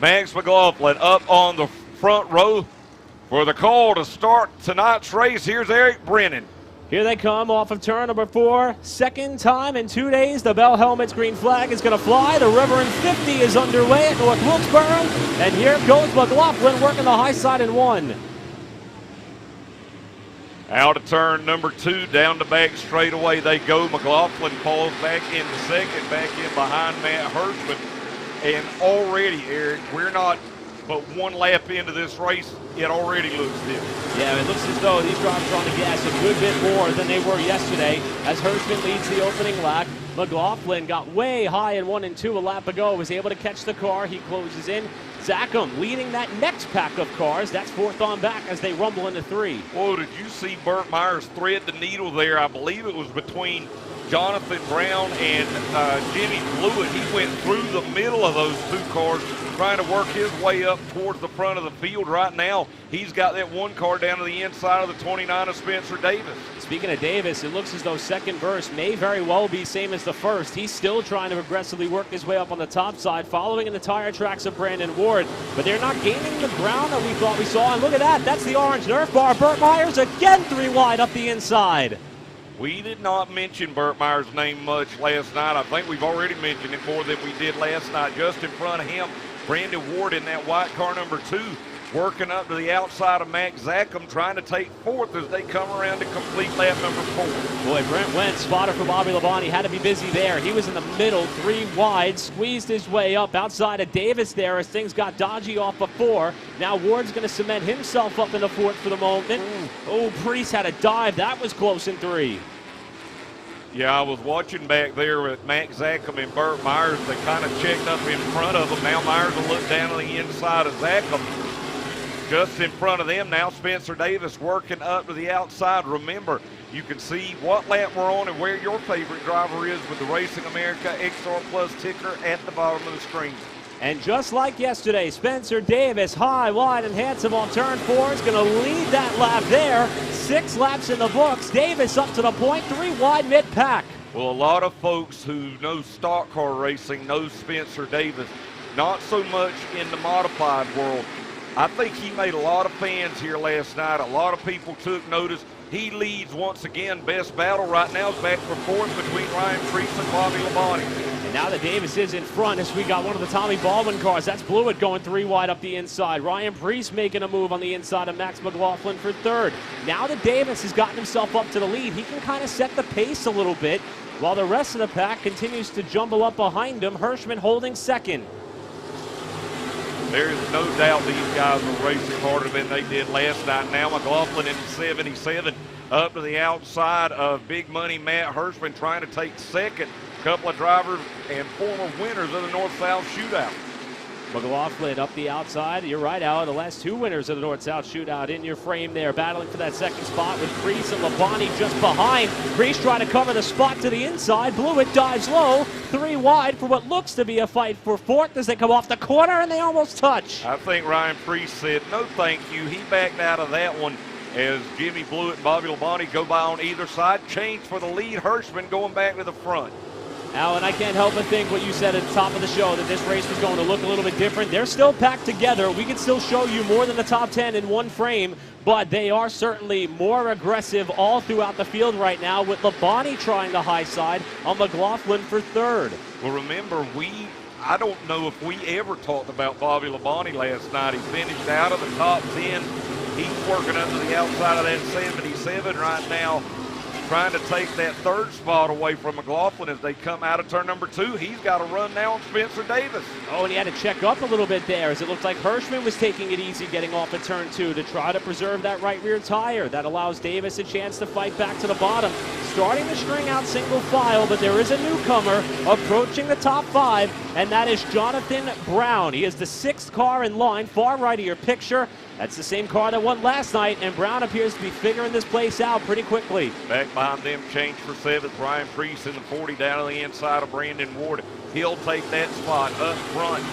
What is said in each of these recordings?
Max McLaughlin up on the front row for the call to start tonight's race. Here's Eric Brennan. Here they come off of turn number 4. Second time in 2 days, the Bell Helmets green flag is going to fly. The Reverend 50 is underway at North Wilkesboro. And here goes McLaughlin working the high side in 1. Out of turn number 2, down the back straightaway they go. McLaughlin falls back into second, back in behind Matt Hirschman. And already, Eric, we're not but one lap into this race, it already looks different. Yeah, it looks as though these drivers are on the gas a good bit more than they were yesterday. As Hirschman leads the opening lap, McLaughlin got way high in 1 and 2 a lap ago, was able to catch the car. He closes in. Zackham leading that next pack of cars. That's 4th on back as they rumble into 3. Whoa, did you see Burt Myers thread the needle there? I believe it was between Jonathan Brown and Jimmy Blewett. He went through the middle of those 2 cars, trying to work his way up towards the front of the field. Right now, he's got that 1 car down to the inside of the 29 of Spencer Davis. Speaking of Davis, it looks as though second verse may very well be same as the first. He's still trying to aggressively work his way up on the top side, following in the tire tracks of Brandon Ward. But they're not gaining the ground that we thought we saw. And look at that. That's the orange Nerf bar. Burt Myers again 3 wide up the inside. We did not mention Burt Myers' name much last night. I think we've already mentioned it more than we did last night. Just in front of him, Brandon Ward in that white car number 2, working up to the outside of Max Zackham, trying to take 4th as they come around to complete lap number 4. Boy, Brent Wentz, spotter for Bobby Labonte, had to be busy there. He was in the middle, 3 wide, squeezed his way up outside of Davis there as things got dodgy off of 4. Now Ward's going to cement himself up in the 4th for the moment. Oh, Priest had a dive. That was close in 3. Yeah, I was watching back there with Max Zackham and Burt Myers. They kind of checked up in front of them. Now Myers will look down on the inside of Zackham. Just in front of them now, Spencer Davis working up to the outside. Remember, you can see what lap we're on and where your favorite driver is with the Racing America XR Plus ticker at the bottom of the screen. And just like yesterday, Spencer Davis, high, wide, and handsome on turn 4 is going to lead that lap there. 6 laps in the books. Davis up to the point, 3 wide mid-pack. Well, a lot of folks who know stock car racing know Spencer Davis, not so much in the modified world. I think he made a lot of fans here last night. A lot of people took notice. He leads once again. Best battle right now is back for 4th between Ryan Priest and Bobby Labonte. And now that Davis is in front as we got one of the Tommy Baldwin cars. That's Blewett going 3 wide up the inside. Ryan Priest making a move on the inside of Max McLaughlin for 3rd. Now that Davis has gotten himself up to the lead, he can kind of set the pace a little bit while the rest of the pack continues to jumble up behind him. Hirschman holding 2nd. There's no doubt these guys are racing harder than they did last night. Now McLaughlin in 77 up to the outside of Big Money Matt Hirschman trying to take 2nd. Couple of drivers and former winners of the North-South Shootout. McLaughlin up the outside. You're right, Al. The last 2 winners of the North-South Shootout in your frame there, battling for that 2nd spot with Priest and Labonte just behind. Priest trying to cover the spot to the inside. Blewett dives low, 3 wide for what looks to be a fight for 4th as they come off the corner and they almost touch. I think Ryan Priest said, no thank you. He backed out of that one as Jimmy Blewett and Bobby Labonte go by on either side. Change for the lead. Hirschman going back to the front. Alan, I can't help but think what you said at the top of the show, that this race was going to look a little bit different. They're still packed together. We can still show you more than the top 10 in one frame, but they are certainly more aggressive all throughout the field right now, with Labonte trying the high side on McLaughlin for 3rd. Well, remember, I don't know if we ever talked about Bobby Labonte last night. He finished out of the top 10. He's working up to the outside of that 77 right now, trying to take that 3rd spot away from McLaughlin as they come out of turn number 2. He's got a run now on Spencer Davis. Oh, and he had to check up a little bit there as it looked like Hirschman was taking it easy getting off at turn 2 to try to preserve that right rear tire. That allows Davis a chance to fight back to the bottom. Starting to string out single file, but there is a newcomer approaching the top 5, and that is Jonathan Brown. He is the 6th car in line, far right of your picture. That's the same car that won last night, and Brown appears to be figuring this place out pretty quickly. Back behind them, change for 7th. Ryan Priest in the 40 down on the inside of Brandon Ward. He'll take that spot up front.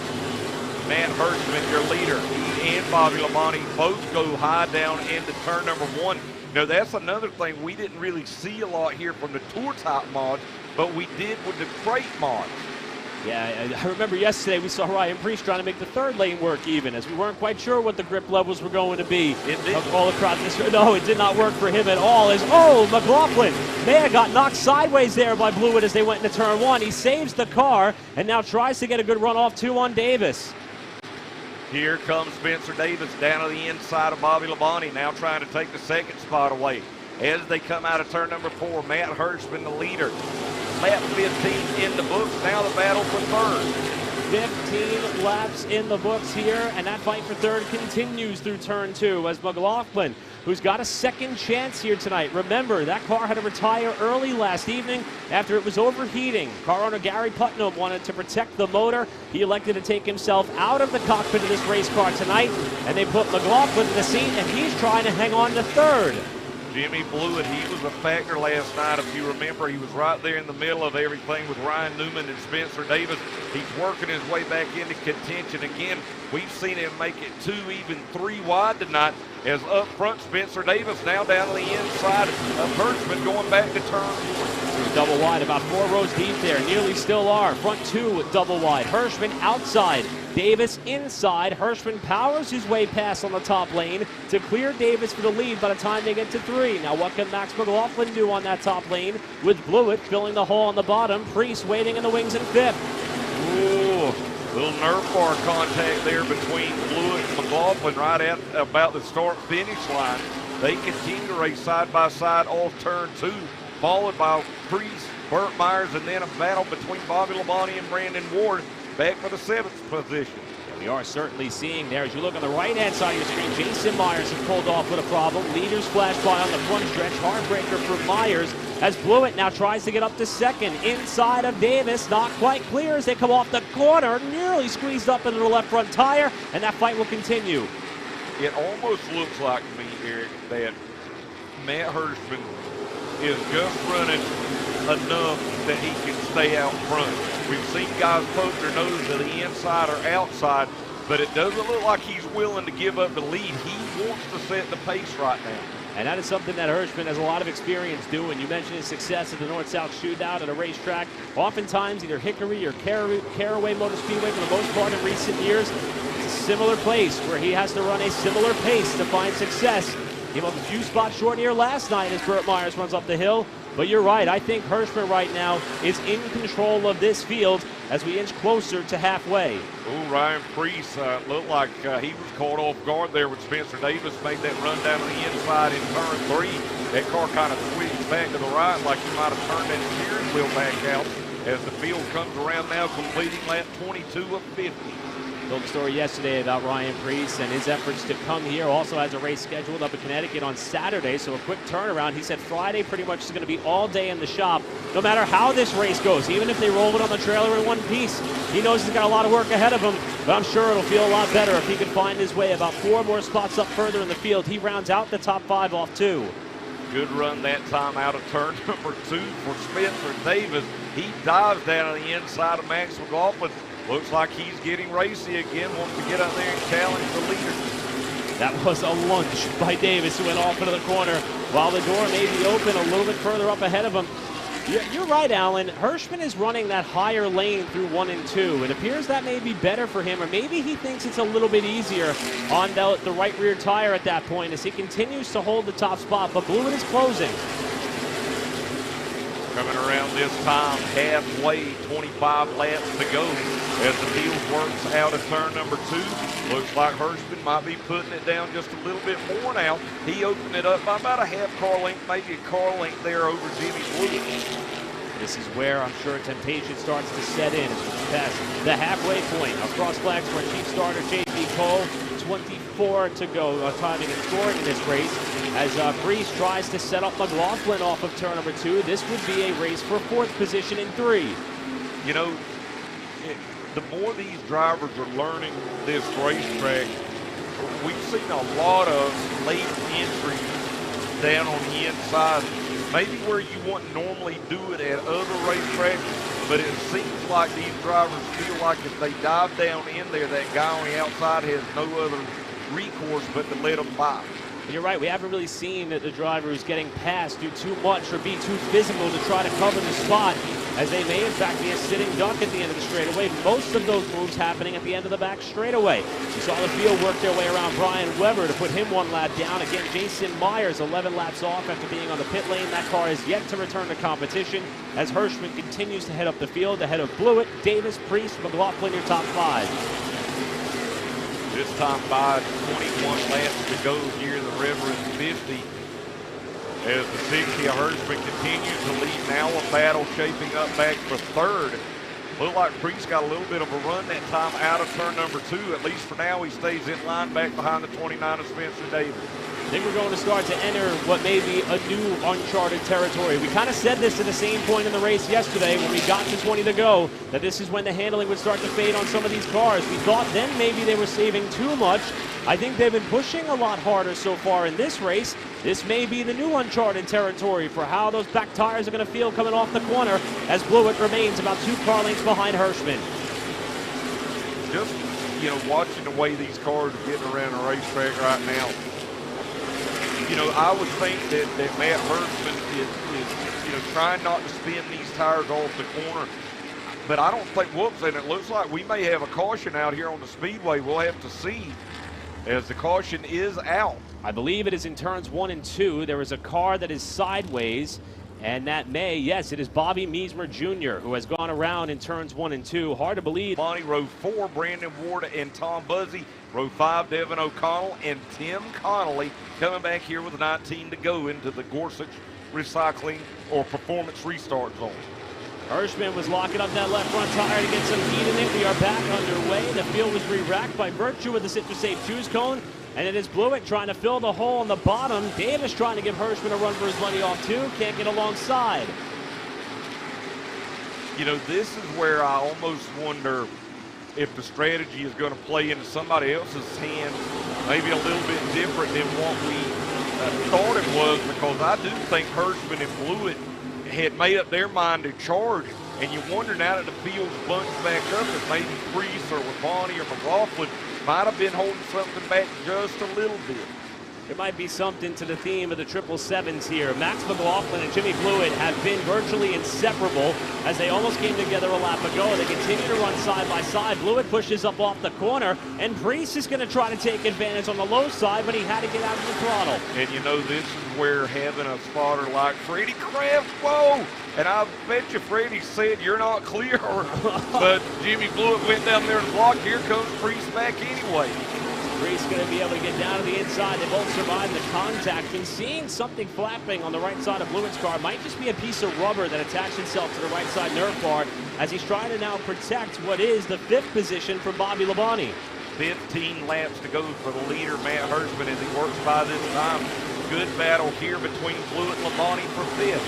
Matt Hirschman, your leader. He and Bobby Labonte both go high down into turn number 1. Now, that's another thing we didn't really see a lot here from the Tour type mods, but we did with the crate mods. Yeah, I remember yesterday we saw Ryan Priest trying to make the third lane work even, as we weren't quite sure what the grip levels were going to be. It didn't. All across this. No, it did not work for him at all. McLaughlin may have got knocked sideways there by Blewett as they went into turn one. He saves the car and now tries to get a good run off two on Davis. Here comes Spencer Davis down to the inside of Bobby Labonte, now trying to take the second spot away. As they come out of turn number 4, Matt Hirschman, the leader. Lap 15 in the books, now the battle for third. 15 laps in the books here, and that fight for third continues through turn 2 as McLaughlin, who's got a second chance here tonight. Remember, that car had to retire early last evening after it was overheating. Car owner Gary Putnam wanted to protect the motor. He elected to take himself out of the cockpit of this race car tonight, and they put McLaughlin in the seat, and he's trying to hang on to third. Jimmy Blewett, he was a factor last night. If you remember, he was right there in the middle of everything with Ryan Newman and Spencer Davis. He's working his way back into contention again. We've seen him make it 2, even 3 wide tonight, as up front Spencer Davis now down to the inside of Hirschman going back to turn 1. Double wide, about 4 rows deep there, nearly still are. Front 2 with double wide. Hirschman outside, Davis inside. Hirschman powers his way past on the top lane to clear Davis for the lead by the time they get to 3. Now what can Max McLaughlin do on that top lane with Blewett filling the hole on the bottom? Priest waiting in the wings in 5th. Ooh, little nerf bar contact there between Blewett and McLaughlin right at about the start-finish line. They continue to race side by side off turn 2, followed by Priest, Burt Myers, and then a battle between Bobby Labonte and Brandon Ward back for the 7th position. Yeah, we are certainly seeing there, as you look on the right-hand side of your screen, Jason Myers has pulled off with a problem. Leaders flash by on the front stretch. Hardbreaker for Myers as Blewett now tries to get up to 2nd. Inside of Davis, not quite clear as they come off the corner, nearly squeezed up into the left front tire, and that fight will continue. It almost looks like to me, Eric, that Matt Hirschman is just running enough that he can stay out front. We've seen guys poke their nose to the inside or outside, but it doesn't look like he's willing to give up the lead. He wants to set the pace right now. And that is something that Hirschman has a lot of experience doing. You mentioned his success at the North-South Shootout at a racetrack. Oftentimes, either Hickory or Caraway Motor Speedway for the most part in recent years. It's a similar place where he has to run a similar pace to find success. Came up a few spots short here last night as Burt Myers runs up the hill. But you're right, I think Hirschman right now is in control of this field as we inch closer to halfway. Oh, Ryan Priest looked like he was caught off guard there when Spencer Davis made that run down to the inside in turn 3. That car kind of switched back to the right like he might have turned that steering wheel back out as the field comes around now, completing lap 22 of 50. Told the story yesterday about Ryan Priest and his efforts to come here. Also has a race scheduled up in Connecticut on Saturday, so a quick turnaround. He said Friday pretty much is going to be all day in the shop, no matter how this race goes. Even if they roll it on the trailer in one piece, he knows he's got a lot of work ahead of him, but I'm sure it'll feel a lot better if he can find his way about 4 more spots up further in the field. He rounds out the top 5 off 2. Good run that time out of turn number 2 for Spencer Davis. He dives down on the inside of Max McLaughlin. Looks like he's getting racy again, wants to get out there and challenge the leader. That was a lunge by Davis, who went off into the corner while the door may be open a little bit further up ahead of him. You're right, Alan. Hirschman is running that higher lane through 1 and 2. It appears that may be better for him, or maybe he thinks it's a little bit easier on the right rear tire at that point as he continues to hold the top spot, but Blewett is closing. Coming around this time, halfway, 25 laps to go as the field works out of turn number 2. Looks like Hirschman might be putting it down just a little bit more now. He opened it up by about a half car length, maybe a car length there over Jimmy Blewett. This is where I'm sure temptation starts to set in as we pass the halfway point. Across flags for chief starter J.B. Cole. 24 to go, timing and scoring in this race. As Priest tries to set up McLaughlin off of turn number 2, this would be a race for 4th position in 3. You know, the more these drivers are learning this racetrack, we've seen a lot of late entries down on the inside. Maybe where you wouldn't normally do it at other racetracks, but it seems like these drivers feel like if they dive down in there, that guy on the outside has no other recourse but to let them by. You're right, we haven't really seen the driver who's getting past do too much or be too physical to try to cover the spot, as they may in fact be a sitting duck at the end of the straightaway. Most of those moves happening at the end of the back straightaway. You saw the field work their way around Brian Weber to put him 1 lap down. Again, Jason Myers 11 laps off after being on the pit lane. That car is yet to return to competition as Hirschman continues to head up the field ahead of Blewett, Davis, Priest, McLaughlin, your top 5. This time by 21 laps to go here, the Reverend 50. As the 60 of Hirschman continues to lead. Now a battle shaping up back for third. Looked like Priest got a little bit of a run that time out of turn number 2. At least for now, he stays in line back behind the 29 of Spencer Davis. I think we're going to start to enter what may be a new uncharted territory. We kind of said this at the same point in the race yesterday when we got to 20 to go, that this is when the handling would start to fade on some of these cars. We thought then maybe they were saving too much. I think they've been pushing a lot harder so far in this race. This may be the new uncharted territory for how those back tires are going to feel coming off the corner as Blewett remains about 2 car lengths behind Hirschman. Just, watching the way these cars are getting around the racetrack right now, I would think that Matt Hirschman is trying not to spin these tires off the corner. But I don't think, and it looks like we may have a caution out here on the speedway. We'll have to see as the caution is out. I believe it is in turns 1 and 2. There is a car that is sideways, and that yes, it is Bobby Meismer Jr. who has gone around in turns 1 and 2. Hard to believe. Bonnie, row 4, Brandon Ward and Tom Buzzy. Row 5, Devin O'Connell and Tim Connolly coming back here with 19 to go into the Gorsuch Recycling or Performance Restart Zone. Hirschman was locking up that left front tire to get some heat in it. We are back underway. The field was re-racked by virtue of the Citrus-Safe choose cone. And it is Blewett trying to fill the hole on the bottom. Davis trying to give Hirschman a run for his money off too. Can't get alongside. This is where I almost wonder if the strategy is going to play into somebody else's hands, maybe a little bit different than what we thought it was, because I do think Hirschman and Blewett had made up their mind to charge, and you wonder now that the field's bunched back up if maybe Priest or Bonnie or McLaughlin might have been holding something back just a little bit. There might be something to the theme of the 777s here. Max McLaughlin and Jimmy Blewett have been virtually inseparable as they almost came together a lap ago. They continue to run side by side. Blewett pushes up off the corner, and Priest is going to try to take advantage on the low side, but he had to get out of the throttle. And this is where having a spotter like Freddie Kraft, whoa! And I bet you Freddie said, "You're not clear," but Jimmy Blewett went down there and blocked. Here comes Priest back anyway. Priest going to be able to get down to the inside. They both survived the contact. And seeing something flapping on the right side of Blewett's car might just be a piece of rubber that attached itself to the right side nerf bar as he's trying to now protect what is the 5th position for Bobby Labonte. 15 laps to go for the leader, Matt Hirschman, as he works by this time. Good battle here between Blewett and Labonte for 5th.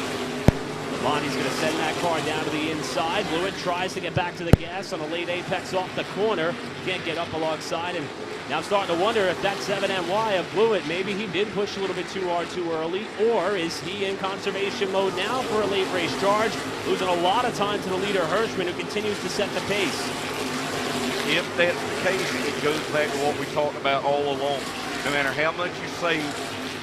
Labonte's going to send that car down to the inside. Blewett tries to get back to the gas on a late apex off the corner. Can't get up alongside him. Now I'm starting to wonder if that 7MY of Blewett, maybe he did push a little bit too hard too early, or is he in conservation mode now for a late race charge, losing a lot of time to the leader Hirschman, who continues to set the pace. If that's the case, it goes back to what we talked about all along. No matter how much you save,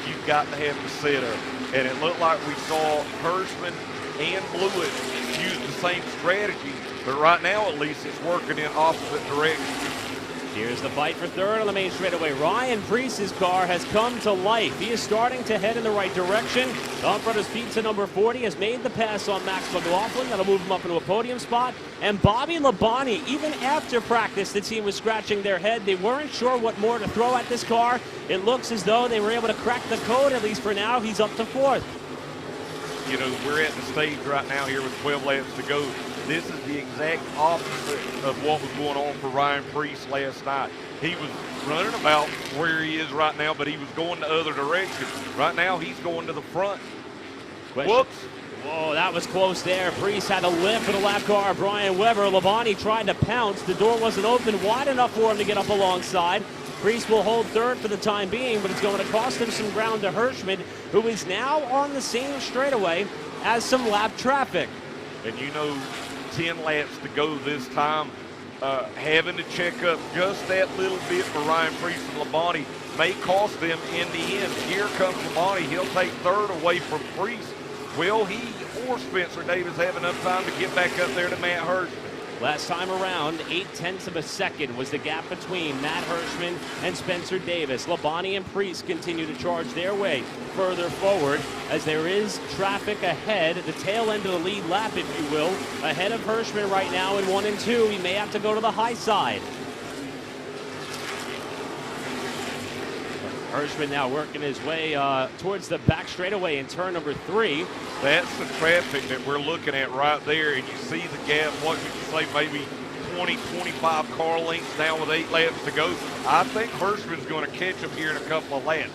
you've got to have the setup. And it looked like we saw Hirschman and Blewett use the same strategy, but right now at least it's working in opposite directions. Here's the fight for third on the main straightaway. Ryan Priest's car has come to life. He is starting to head in the right direction. Don Brothers Pizza number 40 has made the pass on Max McLaughlin. That'll move him up into a podium spot. And Bobby Labonte, even after practice, the team was scratching their head. They weren't sure what more to throw at this car. It looks as though they were able to crack the code, at least for now. He's up to 4th. We're at the stage right now here with 12 laps to go. This is the exact opposite of what was going on for Ryan Priest last night. He was running about where he is right now, but he was going the other direction. Right now, he's going to the front. Whoops. Whoa, that was close there. Priest had to lift for the lap car. Brian Weber. Labonte tried to pounce. The door wasn't open wide enough for him to get up alongside. Priest will hold third for the time being, but it's going to cost him some ground to Hirschman, who is now on the same straightaway as some lap traffic. And 10 laps to go this time. having to check up just that little bit for Ryan Priest and Labonte may cost them in the end. Here comes Labonte. He'll take third away from Priest. Will he or Spencer Davis have enough time to get back up there to Matt Hirschman? Last time around, 0.8 of a second was the gap between Matt Hirschman and Spencer Davis. Labonte and Priest continue to charge their way further forward as there is traffic ahead, the tail end of the lead lap, if you will, ahead of Hirschman right now in 1 and 2. He may have to go to the high side. Hirschman now working his way towards the back straightaway in turn number 3. That's the traffic that we're looking at right there, and you see the gap, what would you say, maybe 20, 25 car lengths down with 8 laps to go. I think Hirschman's going to catch him here in a couple of laps.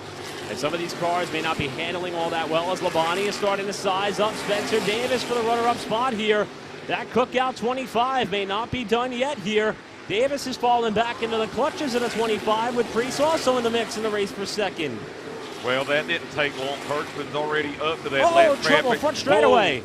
And some of these cars may not be handling all that well as Labonte is starting to size up Spencer Davis for the runner-up spot here. That cookout 25 may not be done yet here. Davis has fallen back into the clutches of the 25 with Priest also in the mix in the race for second. Well, that didn't take long. Hirschman's already up to that lap trouble, traffic. front straightaway.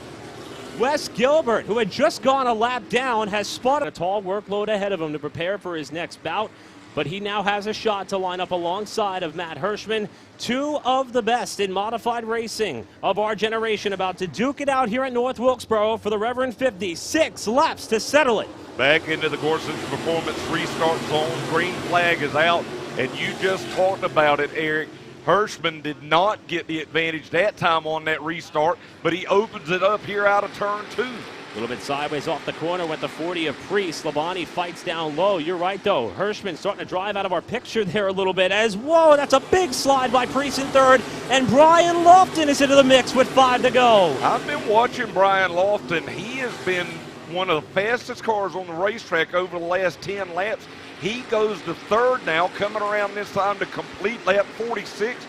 Wes Gilbert, who had just gone a lap down, has spotted a tall workload ahead of him to prepare for his next bout. But he now has a shot to line up alongside of Matt Hirschman. Two of the best in modified racing of our generation about to duke it out here at North Wilkesboro for the Reverend 50. 6 laps to settle it. Back into the Gorsuch Performance restart zone. Green flag is out, and you just talked about it, Eric. Hirschman did not get the advantage that time on that restart, but he opens it up here out of turn 2. A little bit sideways off the corner with the 40 of Priest. Labonte fights down low. You're right, though. Hirschman starting to drive out of our picture there a little bit as, whoa, that's a big slide by Priest in third. And Brian Lofton is into the mix with 5 to go. I've been watching Brian Lofton. He has been one of the fastest cars on the racetrack over the last 10 laps. He goes to third now, coming around this time to complete lap 46.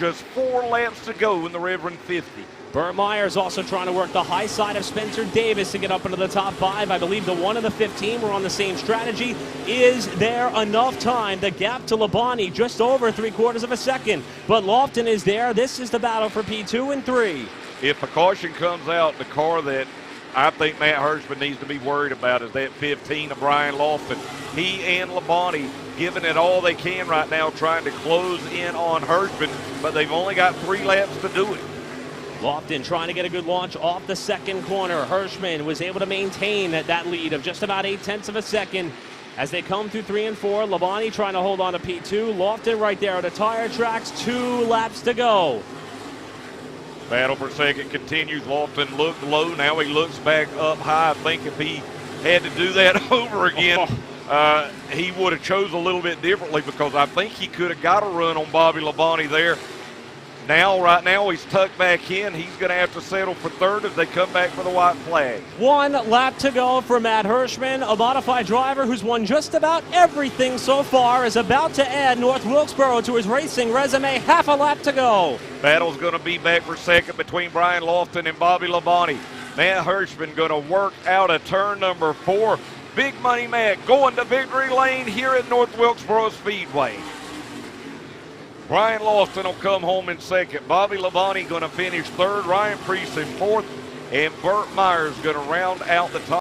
Just 4 laps to go in the Reverend 50. Burt Myers also trying to work the high side of Spencer Davis to get up into the top 5. I believe the 1 of the 15 were on the same strategy. Is there enough time? The gap to Labonte just over 3/4 of a second. But Lofton is there. This is the battle for P2 and 3. If a caution comes out, the car that I think Matt Hirschman needs to be worried about is that 15 of Brian Lofton. He and Labonte giving it all they can right now, trying to close in on Hirschman, but they've only got 3 laps to do it. Lofton trying to get a good launch off the second corner. Hirschman was able to maintain that lead of just about 0.8 of a second as they come through 3 and 4. Labonte trying to hold on to P2. Lofton right there at the tire tracks. 2 laps to go. Battle for second continues. Lofton looked low. Now he looks back up high. I think if he had to do that over again, he would have chose a little bit differently because I think he could have got a run on Bobby Labonte there. Right now, he's tucked back in. He's going to have to settle for third as they come back for the white flag. 1 lap to go for Matt Hirschman. A modified driver who's won just about everything so far is about to add North Wilkesboro to his racing resume. Half a lap to go. Battle's going to be back for second between Brian Lofton and Bobby Labonte. Matt Hirschman going to work out of turn number 4. Big Money Matt going to victory lane here at North Wilkesboro Speedway. Brian Lofton will come home in second. Bobby Labonte going to finish third. Ryan Priest in fourth. And Burt Myers going to round out the top.